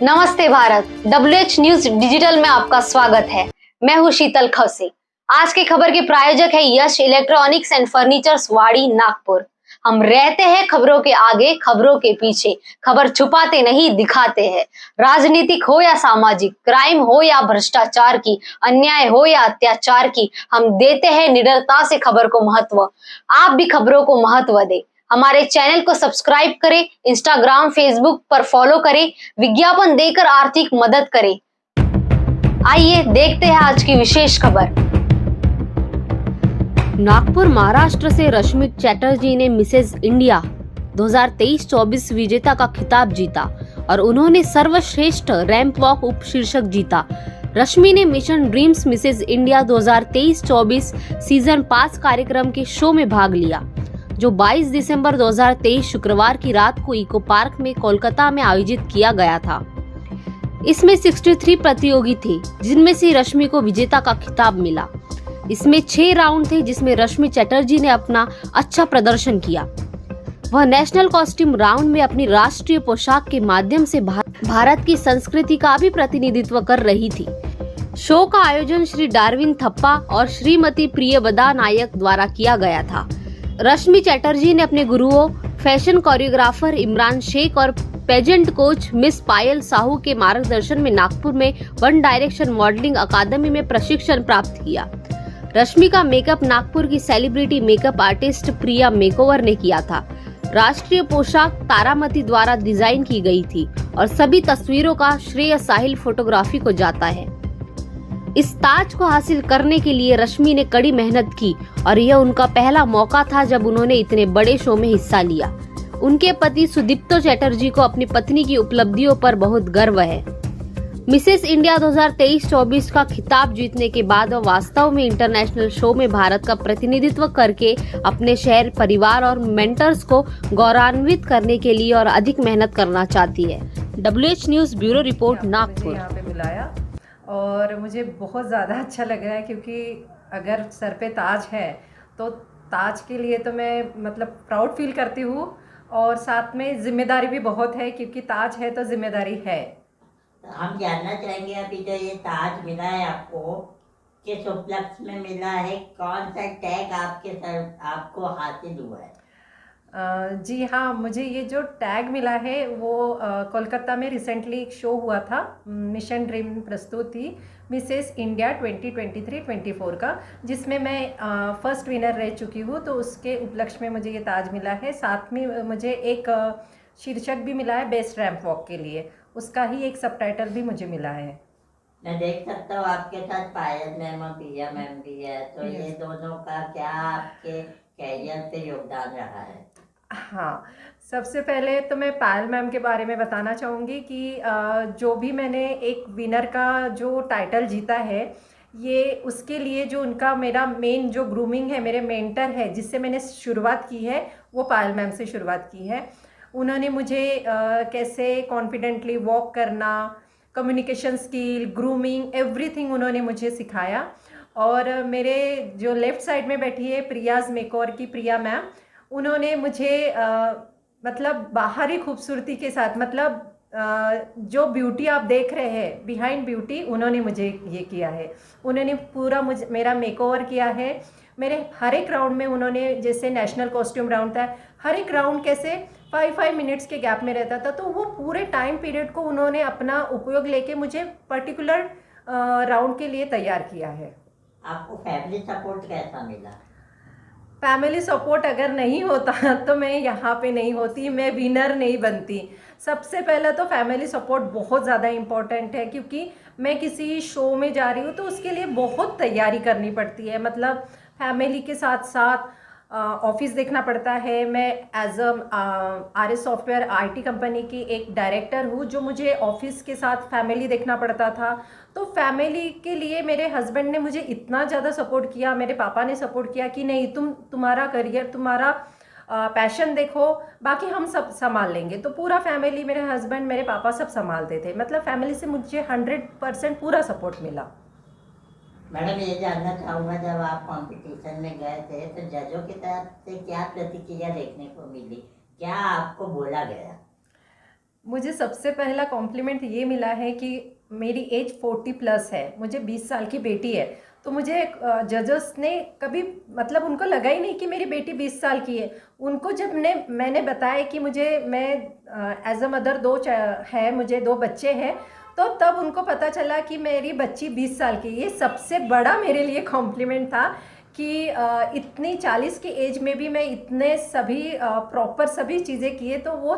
नमस्ते Bharat. WH news digital में आपका स्वागत है। मैं हूं शीतल खवसे। आज की खबर के प्रायोजक है यश इलेक्ट्रॉनिक्स एंड फर्नीचर्स वाड़ी नागपुर। हम रहते हैं खबरों के आगे, खबरों के पीछे। खबर छुपाते नहीं, दिखाते हैं। राजनीतिक हो या सामाजिक, क्राइम हो या भ्रष्टाचार की, अन्याय हो या अत्याचार की, हम देते हैं निडरता से खबर को महत्व। आप भी खबरों को महत्व दें। हमारे चैनल को सब्सक्राइब करें, इंस्टाग्राम फेसबुक पर फॉलो करें, विज्ञापन देकर आर्थिक मदद करें। आइए देखते हैं आज की विशेष खबर। नागपुर महाराष्ट्र से रश्मि चैटर्जी ने मिसेज इंडिया 2023-24 विजेता का खिताब जीता और उन्होंने सर्वश्रेष्ठ रैंप वॉक उप शीर्षक जीता। रश्मि ने mission dreams Mrs India 2023-24 season 5 कार्यक्रम के शो में भाग लिया, जो 22 दिसंबर 2023 शुक्रवार की रात को इको पार्क में कोलकाता में आयोजित किया गया था। इसमें 63 प्रतियोगी थे, जिनमें से रश्मि को विजेता का खिताब मिला। इसमें 6 राउंड थे, जिसमें रश्मि चैटर्जी ने अपना अच्छा प्रदर्शन किया। वह नेशनल कॉस्ट्यूम राउंड में अपनी राष्ट्रीय पोशाक के माध्यम से भारत की संस्कृति का भी प्रतिनिधित्व कर रही थी। शो का आयोजन श्री डार्विन थप्पा और श्रीमती प्रियवदा नायक द्वारा किया गया था। रश्मि चैटर्जी ने अपने गुरुओं फैशन कोरियोग्राफर इमरान शेख और पेजेंट कोच मिस पायल साहू के मार्गदर्शन में नागपुर में वन डायरेक्शन मॉडलिंग अकादमी में प्रशिक्षण प्राप्त किया। रश्मि का मेकअप नागपुर की सेलिब्रिटी मेकअप आर्टिस्ट प्रिया मेकओवर ने किया था। राष्ट्रीय पोशाक तारामती द्वारा डिजाइन की गई थी और सभी तस्वीरों का श्रेय साहिल फोटोग्राफी को जाता है। इस ताज को हासिल करने के लिए रश्मि ने कड़ी मेहनत की और यह उनका पहला मौका था जब उन्होंने इतने बड़े शो में हिस्सा लिया। उनके पति सुदीप्तो चैटर्जी को अपनी पत्नी की उपलब्धियों पर बहुत गर्व है। मिसेस इंडिया 2023-24 का खिताब जीतने के बाद वह वास्तव में इंटरनेशनल शो में भारत का प्रतिनिधित्व करके अपने शहर, परिवार और मेंटर्स को गौरवान्वित करने के लिए और अधिक मेहनत करना चाहती है। WH news bureau report, Nagpur. यहाँ पे बुलाया और मुझे बहुत ज़्यादा अच्छा लग रहा है, क्योंकि अगर सर पे ताज है तो ताज के लिए तो मैं मतलब प्राउड फील करती हूँ, और साथ में जिम्मेदारी भी बहुत है, क्योंकि ताज है तो जिम्मेदारी है। हम जानना चाहेंगे अभी जो ये ताज मिला है आपको, किस उपलक्ष्य में मिला है, कौन सा टैग आपको हासिल हुआ है? जी हाँ, मुझे ये जो टैग मिला है वो कोलकाता में रिसेंटली एक शो हुआ था, मिशन ड्रीम प्रस्तुत थी मिसेस इंडिया 2023-24 का, जिसमें मैं फर्स्ट विनर रह चुकी हूँ। तो उसके उपलक्ष्य में मुझे ये ताज मिला है। साथ में मुझे एक शीर्षक भी मिला है बेस्ट रैंप वॉक के लिए, उसका ही एक सबटाइटल भी मुझे मिला है। मैं देख सकता हूँ आपके साथ पायल मैम और प्रिया मैम भी है, तो ये दोनों का क्या आपके कैरियर पे योगदान रहा है? हाँ, सबसे पहले तो मैं पायल मैम के बारे में बताना चाहूँगी कि जो भी मैंने एक विनर का जो टाइटल जीता है, ये उसके लिए जो उनका मेरा मेन जो ग्रूमिंग है, मेरे मेंटर है जिससे मैंने शुरुआत की है, वो पायल मैम से शुरुआत की है। उन्होंने मुझे कैसे कॉन्फिडेंटली वॉक करना, कम्युनिकेशन स्किल, ग्रूमिंग, एवरीथिंग उन्होंने मुझे सिखाया। और मेरे जो लेफ़्ट साइड में बैठी है प्रियाज़ मेकओवर की प्रिया मैम, उन्होंने मुझे मतलब बाहरी खूबसूरती के साथ, मतलब जो ब्यूटी आप देख रहे हैं बिहाइंड ब्यूटी, उन्होंने मुझे ये किया है। उन्होंने पूरा मेरा मेकओवर किया है। मेरे हर एक राउंड में उन्होंने, जैसे नेशनल कॉस्ट्यूम राउंड था, हर एक राउंड कैसे 5-5 मिनट्स के गैप में रहता था, तो वो पूरे टाइम पीरियड को उन्होंने अपना उपयोग लेके मुझे पर्टिकुलर राउंड के लिए तैयार किया है। आपको फैमिली सपोर्ट कैसा मिला? फैमिली सपोर्ट अगर नहीं होता तो मैं यहाँ पे नहीं होती, मैं विनर नहीं बनती। सबसे पहले तो फैमिली सपोर्ट बहुत ज़्यादा इम्पोर्टेंट है, क्योंकि मैं किसी शो में जा रही हूँ तो उसके लिए बहुत तैयारी करनी पड़ती है। मतलब फैमिली के साथ साथ ऑफिस देखना पड़ता है। मैं as RS software IT company की एक डायरेक्टर हूँ, जो मुझे ऑफिस के साथ फैमिली देखना पड़ता था। तो फैमिली के लिए मेरे हस्बैंड ने मुझे इतना ज़्यादा सपोर्ट किया, मेरे पापा ने सपोर्ट किया कि नहीं, तुम्हारा करियर, तुम्हारा पैशन देखो, बाकी हम सब संभाल लेंगे। तो पूरा फैमिली, मेरे हस्बैंड, मेरे पापा सब संभालते थे। मतलब फैमिली से मुझे 100% पूरा सपोर्ट मिला। मैडम, ये जानना चाहूँगा, जब आप कंपटीशन में गए थे तो जजों की तरफ से क्या प्रतिक्रिया देखने को मिली, क्या आपको बोला गया? मुझे सबसे पहला कॉम्प्लीमेंट ये मिला है कि मेरी एज 40 प्लस है, मुझे 20 साल की बेटी है। तो मुझे जजेस ने कभी मतलब उनको लगा ही नहीं कि मेरी बेटी 20 साल की है। उनको जब मैंने बताया कि मैं एज अ मदर है, मुझे 2 बच्चे हैं, तो तब उनको पता चला कि मेरी बच्ची 20 साल की। ये सबसे बड़ा मेरे लिए कॉम्प्लीमेंट था कि इतनी 40 की एज में भी मैं इतने सभी प्रॉपर सभी चीज़ें किए, तो वो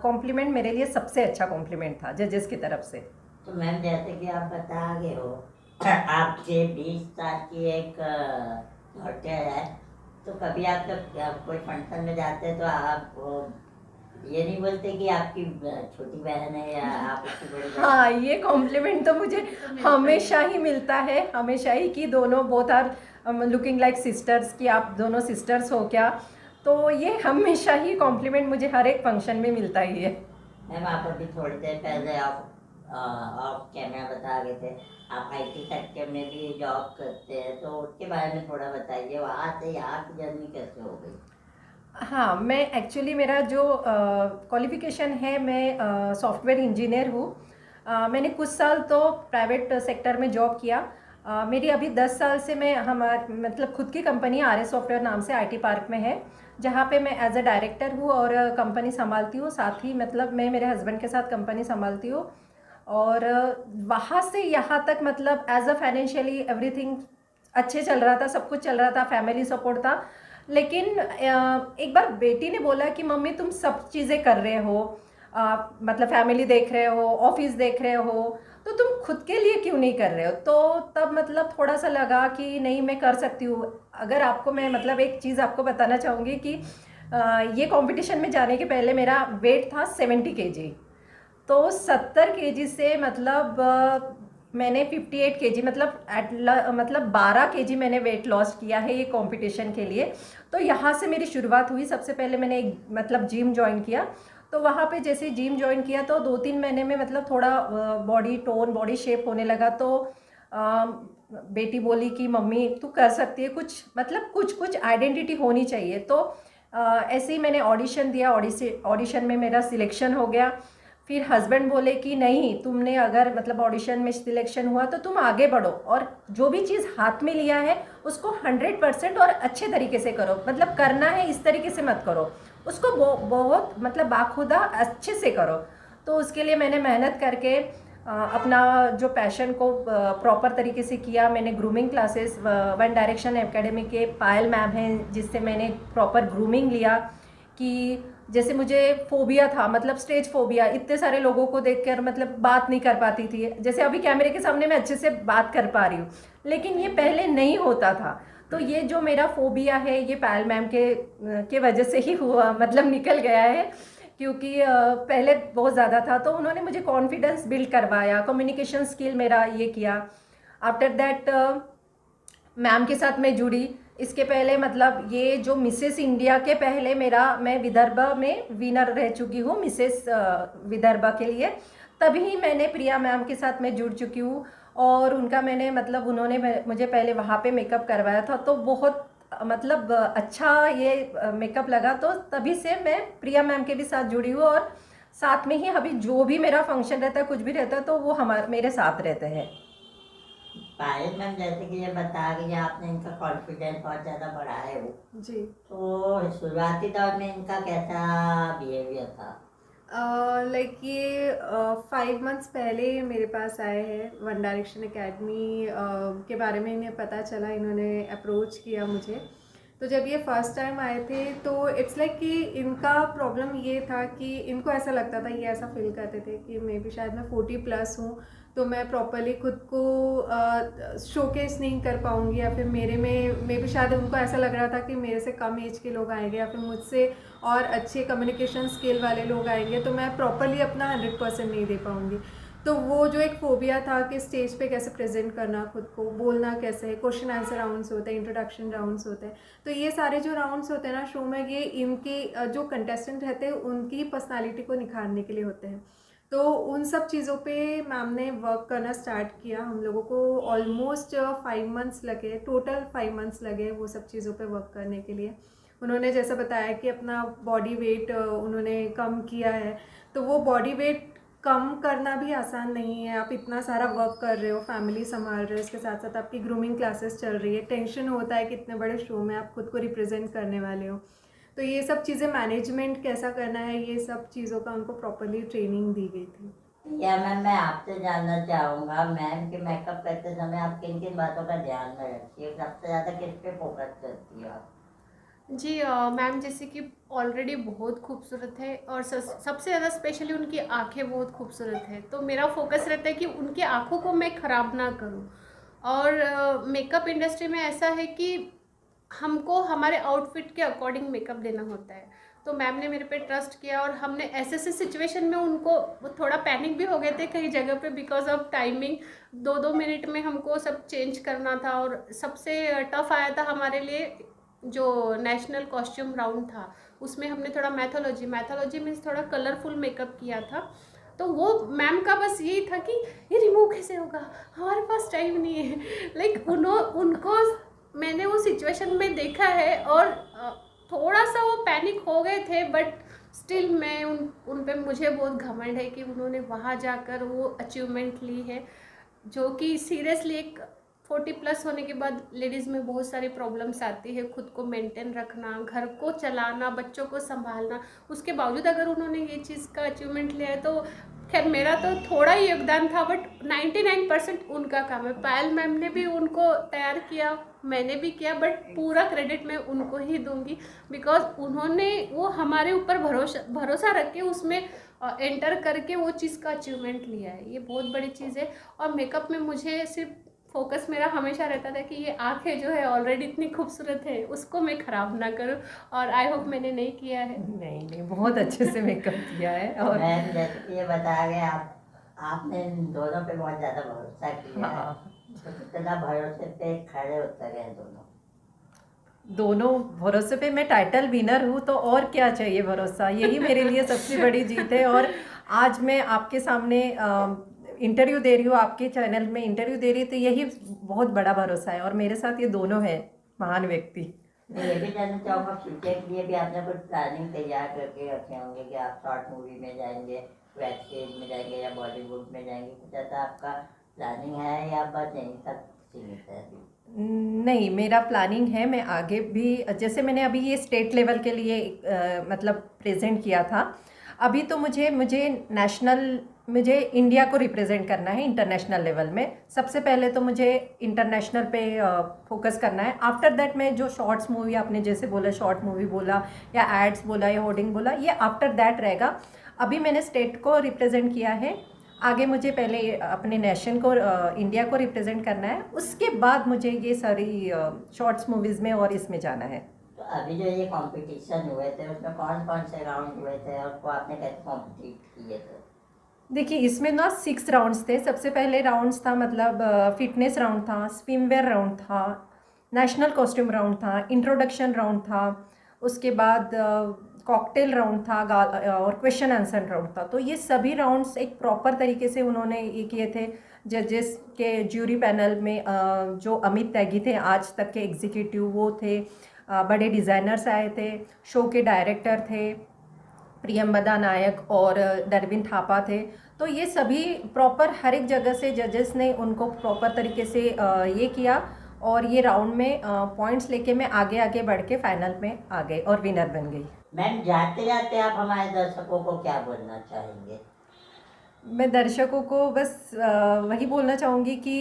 कॉम्प्लीमेंट मेरे लिए सबसे अच्छा कॉम्प्लीमेंट था जजेस की तरफ से। तो मैम जैसे कि आप बता गए हो आपके 20 साल की एक डॉटर है, तो कभी आप जब कोई फंक्शन में जाते हैं तो आप ये नहीं बोलते कि आपकी छोटी बहन है या आप उसकी बड़ी बहन? हाँ, ये कॉम्प्लीमेंट तो मुझे हमेशा ही मिलता है, हमेशा ही, कि दोनों both are looking like sisters, कि आप दोनों सिस्टर्स हो क्या। तो ये हमेशा ही कॉम्प्लीमेंट मुझे हर एक फंक्शन में मिलता ही है। मैम आप अभी थोड़ी देर पहले आप ऑफ कैमरा बता रहे थे आप IT सेक्टर में भी जॉब करते हैं, तो उसके बारे में थोड़ा बताइए, वहाँ से यहाँ की जर्नी कैसे हो गई? हाँ, मैं एक्चुअली मेरा जो क्वालिफ़िकेशन है, मैं सॉफ्टवेयर इंजीनियर हूँ। मैंने कुछ साल तो प्राइवेट सेक्टर में जॉब किया। मेरी अभी 10 साल से मैं मतलब खुद की कंपनी RS सॉफ्टवेयर नाम से IT पार्क में है, जहाँ पे मैं एज अ डायरेक्टर हूँ और कंपनी संभालती हूँ। साथ ही मतलब मैं मेरे हस्बैंड के साथ कंपनी संभालती हूँ। और वहाँ से यहाँ तक मतलब एज अ फाइनेंशियली एवरीथिंग अच्छे चल रहा था, सब कुछ चल रहा था, फैमिली सपोर्ट था। लेकिन एक बार बेटी ने बोला कि मम्मी तुम सब चीज़ें कर रहे हो, मतलब फैमिली देख रहे हो, ऑफिस देख रहे हो, तो तुम खुद के लिए क्यों नहीं कर रहे हो। तो तब मतलब थोड़ा सा लगा कि नहीं, मैं कर सकती हूँ। अगर आपको मैं मतलब एक चीज़ आपको बताना चाहूँगी कि ये कंपटीशन में जाने के पहले मेरा वेट था 70 kg। तो 70 kg से मतलब मैंने 58 kg मतलब 12 kg मैंने वेट लॉस किया है ये कंपटीशन के लिए। तो यहाँ से मेरी शुरुआत हुई। सबसे पहले मैंने एक मतलब जिम ज्वाइन किया। तो वहाँ पे जैसे जिम ज्वाइन किया तो 2-3 महीने में मतलब थोड़ा बॉडी टोन, बॉडी शेप होने लगा। तो बेटी बोली कि मम्मी तू कर सकती है, कुछ मतलब कुछ आइडेंटिटी होनी चाहिए। तो ऐसे ही मैंने ऑडिशन दिया, ऑडिशन में मेरा सिलेक्शन हो गया। फिर हस्बैंड बोले कि नहीं, तुमने अगर मतलब ऑडिशन में सिलेक्शन हुआ तो तुम आगे बढ़ो और जो भी चीज़ हाथ में लिया है उसको 100% और अच्छे तरीके से करो। मतलब करना है इस तरीके से मत करो, उसको बहुत मतलब बाखुदा अच्छे से करो। तो उसके लिए मैंने मेहनत करके अपना जो पैशन को प्रॉपर तरीके से किया। मैंने grooming classes one direction academy के पायल मैम हैं, जिससे मैंने प्रॉपर ग्रूमिंग लिया। कि जैसे मुझे फोबिया था, मतलब स्टेज फोबिया, इतने सारे लोगों को देखकर मतलब बात नहीं कर पाती थी। जैसे अभी कैमरे के सामने मैं अच्छे से बात कर पा रही हूँ, लेकिन ये पहले नहीं होता था। तो ये जो मेरा फोबिया है ये पायल मैम के वजह से ही हुआ, मतलब निकल गया है। क्योंकि पहले बहुत ज़्यादा था, तो उन्होंने मुझे कॉन्फिडेंस बिल्ड करवाया, कम्युनिकेशन स्किल मेरा ये किया। आफ्टर दैट मैम के साथ मैं जुड़ी। इसके पहले मतलब ये जो मिसेस इंडिया के पहले मैं विदर्भ में विनर रह चुकी हूँ, मिसेस विदर्भ के लिए। तभी मैंने प्रिया मैम के साथ मैं जुड़ चुकी हूँ। और उनका मैंने मतलब उन्होंने मुझे पहले वहाँ पे मेकअप करवाया था, तो बहुत मतलब अच्छा ये मेकअप लगा। तो तभी से मैं प्रिया मैम के भी साथ जुड़ी हूँ। और साथ में ही अभी जो भी मेरा फंक्शन रहता है, कुछ भी रहता है, तो वो मेरे साथ रहते हैं। पायल मैम जैसे कि ये बता रही है आपने इनका कॉन्फिडेंस बहुत ज़्यादा बढ़ाया है वो, जी। तो शुरुआती दौर में इनका कैसा बिहेवियर था? लाइक ये 5 मंथ्स पहले मेरे पास आए हैं। वन डायरेक्शन एकेडमी के बारे में इन्हें पता चला, इन्होंने अप्रोच किया मुझे। तो जब ये फर्स्ट टाइम आए थे तो इट्स लाइक कि इनका प्रॉब्लम ये था कि इनको ऐसा लगता था, ये ऐसा फील करते थे कि मे बी शायद मैं 40 प्लस हूँ, तो मैं प्रॉपरली खुद को शोकेस नहीं कर पाऊँगी, या फिर मेरे में मे बी शायद उनको ऐसा लग रहा था कि मेरे से कम एज के लोग आएंगे या फिर मुझसे और अच्छे कम्युनिकेशन स्किल वाले लोग आएंगे, तो मैं प्रॉपरली अपना 100% नहीं दे पाऊँगी। तो वो जो एक फोबिया था कि स्टेज पे कैसे प्रेजेंट करना, खुद को बोलना कैसे है, क्वेश्चन आंसर राउंड्स होते हैं, इंट्रोडक्शन राउंड्स होते हैं, तो ये सारे जो राउंड्स होते हैं ना शो में, ये इनके जो कंटेस्टेंट रहते हैं उनकी पर्सनालिटी को निखारने के लिए होते हैं। तो उन सब चीज़ों पे मैम ने वर्क करना स्टार्ट किया। हम लोगों को ऑलमोस्ट 5 मंथ्स लगे, टोटल 5 मंथ्स लगे वो सब चीज़ों पे वर्क करने के लिए। उन्होंने जैसा बताया कि अपना बॉडी वेट उन्होंने कम किया है। तो वो बॉडी वेट कम करना भी आसान नहीं है। आप इतना सारा वर्क कर रहे हो, फैमिली संभाल रहे हो, इसके साथ साथ आपकी ग्रूमिंग क्लासेस चल रही है, टेंशन होता है कि इतने बड़े शो में आप खुद को रिप्रेजेंट करने वाले हो। तो ये सब चीज़ें मैनेजमेंट कैसा करना है, ये सब चीज़ों का उनको प्रॉपरली ट्रेनिंग दी गई थी। या मैम, मैं आपसे जानना चाहूँगा मैम कि मेकअप करते समय आप किन किन बातों का ध्यान में रखती है, सबसे ज़्यादा किस पे फोकस करती हो आप? जी मैम, जैसे कि ऑलरेडी बहुत खूबसूरत है और सबसे ज़्यादा स्पेशली उनकी आंखें बहुत खूबसूरत है, तो मेरा फोकस रहता है कि उनकी आंखों को मैं ख़राब ना करूं। और मेकअप इंडस्ट्री में ऐसा है कि हमको हमारे आउटफिट के अकॉर्डिंग मेकअप देना होता है। तो मैम ने मेरे पे ट्रस्ट किया और हमने ऐसे ऐसे सिचुएशन में उनको थोड़ा पैनिक भी हो गए थे कई जगह पे, बिकॉज ऑफ टाइमिंग 2-2 मिनट में हमको सब चेंज करना था। और सबसे टफ आया था हमारे लिए जो नेशनल कॉस्ट्यूम राउंड था, उसमें हमने थोड़ा मैथोलॉजी मीन्स थोड़ा कलरफुल मेकअप किया था। तो वो मैम का बस यही था कि ये रिमूव कैसे होगा, हमारे पास टाइम नहीं है। लाइक उनको मैंने वो सिचुएशन में देखा है और थोड़ा सा वो पैनिक हो गए थे, बट स्टिल मैं उन पे मुझे बहुत घमंड है कि उन्होंने वहाँ जाकर वो अचीवमेंट ली है, जो कि सीरियसली एक 40+ होने के बाद लेडीज़ में बहुत सारी प्रॉब्लम्स आती है, खुद को मेंटेन रखना, घर को चलाना, बच्चों को संभालना। उसके बावजूद अगर उन्होंने ये चीज़ का अचीवमेंट लिया है, तो खैर मेरा तो थोड़ा ही योगदान था, बट 99% उनका काम है। पायल मैम ने भी उनको तैयार किया, मैंने भी किया, बट पूरा क्रेडिट मैं उनको ही दूंगी, बिकॉज उन्होंने वो हमारे ऊपर भरोसा रख के उसमें एंटर करके वो चीज़ का अचीवमेंट लिया है। ये बहुत बड़ी चीज़ है। और मेकअप में मुझे सिर्फ फोकस मेरा हमेशा रहता था कि ये आंखें जो है ऑलरेडी इतनी खूबसूरत है, उसको मैं ख़राब ना करूं, और आई होप मैंने नहीं किया है। नहीं, बहुत अच्छे से मेकअप किया है। और मैम, जैसे ये बताया गया आपने इन दोनों पे बहुत ज़्यादा भरोसा किया है, तो कितना भरोसे पे खड़े उतर गए दोनों भरोसे पे। मैं टाइटल विनर हूँ, तो और क्या चाहिए भरोसा, यही मेरे लिए सबसे बड़ी जीत है। और आज मैं आपके सामने इंटरव्यू दे रही हूँ, आपके चैनल में इंटरव्यू दे रही हूँ, तो यही बहुत बड़ा भरोसा है। और मेरे साथ ये दोनों हैं महान व्यक्ति। मैं ये भी जानना चाहूँगा, फ्यूचर के लिए भी आपने कुछ प्लानिंग तैयार करके रखे होंगे कि आप शॉर्ट मूवी में जाएंगे, वेब सीरीज में जाएंगे या बॉलीवुड में जाएंगे, कुछ ऐसा आपका प्लानिंग है या बस यहीं तक सीमित है? नहीं, मेरा प्लानिंग है, मैं आगे भी, जैसे मैंने अभी ये स्टेट लेवल के लिए मतलब प्रेजेंट किया था, अभी तो मुझे मुझे इंडिया को रिप्रेजेंट करना है इंटरनेशनल लेवल में। सबसे पहले तो मुझे इंटरनेशनल पे फोकस करना है। आफ्टर दैट मैं जो शॉर्ट्स मूवी, आपने जैसे बोला शॉर्ट मूवी बोला या एड्स बोला या होर्डिंग बोला, ये आफ्टर दैट रहेगा। अभी मैंने स्टेट को रिप्रेजेंट किया है, आगे मुझे पहले अपने नेशन को, इंडिया को रिप्रेजेंट करना है, उसके बाद मुझे ये सारी शॉर्ट्स मूवीज़ में और इसमें जाना है। तो अभी जो ये कंपटीशन हुए थे, उसमें कौन कौन से राउंड हुए थे और उसको आपने कैसे कॉम्पिटिट किए थे? देखिए, इसमें ना 6 राउंड्स थे। सबसे पहले राउंड्स था मतलब फिटनेस राउंड था, स्विमवेयर राउंड था, नेशनल कॉस्ट्यूम राउंड था, इंट्रोडक्शन राउंड था, उसके बाद कॉकटेल राउंड था और क्वेश्चन आंसर राउंड था। तो ये सभी राउंड्स एक प्रॉपर तरीके से उन्होंने ये किए थे। जजेस के ज्यूरी पैनल में जो अमित त्यागी थे, आज तक के एग्जीक्यूटिव वो थे, बड़े डिज़ाइनर्स आए थे, शो के डायरेक्टर थे प्रियंबदा नायक और डरविन थापा थे। तो ये सभी प्रॉपर हर एक जगह से जजेस ने उनको प्रॉपर तरीके से ये किया, और ये राउंड में पॉइंट्स लेके मैं आगे बढ़ के फाइनल में आ गई और विनर बन गई। मैम, जाते जाते आप हमारे दर्शकों को क्या बोलना चाहेंगे? मैं दर्शकों को बस वही बोलना चाहूँगी कि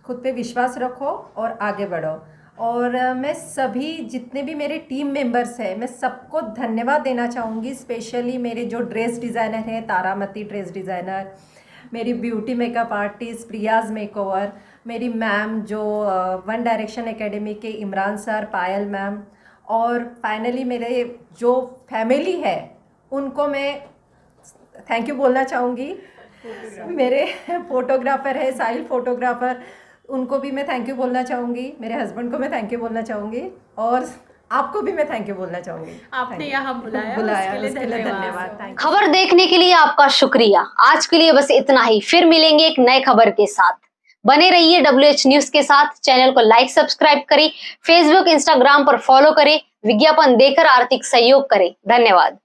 खुद पे विश्वास रखो और आगे बढ़ो। और मैं सभी जितने भी मेरे टीम मेंबर्स हैं, मैं सबको धन्यवाद देना चाहूँगी। स्पेशली मेरे जो ड्रेस डिज़ाइनर हैं, तारामती ड्रेस डिज़ाइनर, मेरी beauty makeup artist Priya's makeover, मेरी मैम जो वन डायरेक्शन एकेडमी के इमरान सर, पायल मैम, और फाइनली मेरे जो फैमिली है उनको मैं थैंक यू बोलना चाहूँगी। मेरे फोटोग्राफ़र है साहिल फोटोग्राफ़र, उनको भी मैं थैंक यू बोलना चाहूँगी। मेरे हस्बैंड को मैं थैंक यू बोलना चाहूँगी, और आपको भी मैं थैंक यू बोलना चाहूँगी। आपने यहाँ बुलाया उसके लिए धन्यवाद। Thank you. खबर देखने के लिए आपका शुक्रिया। आज के लिए बस इतना ही, फिर मिलेंगे एक नए खबर के साथ। बने रहिए WH न्यूज के साथ। चैनल को लाइक सब्सक्राइब करें, फेसबुक इंस्टाग्राम पर फॉलो करें। विज्ञापन देकर आर्थिक सहयोग करें। धन्यवाद।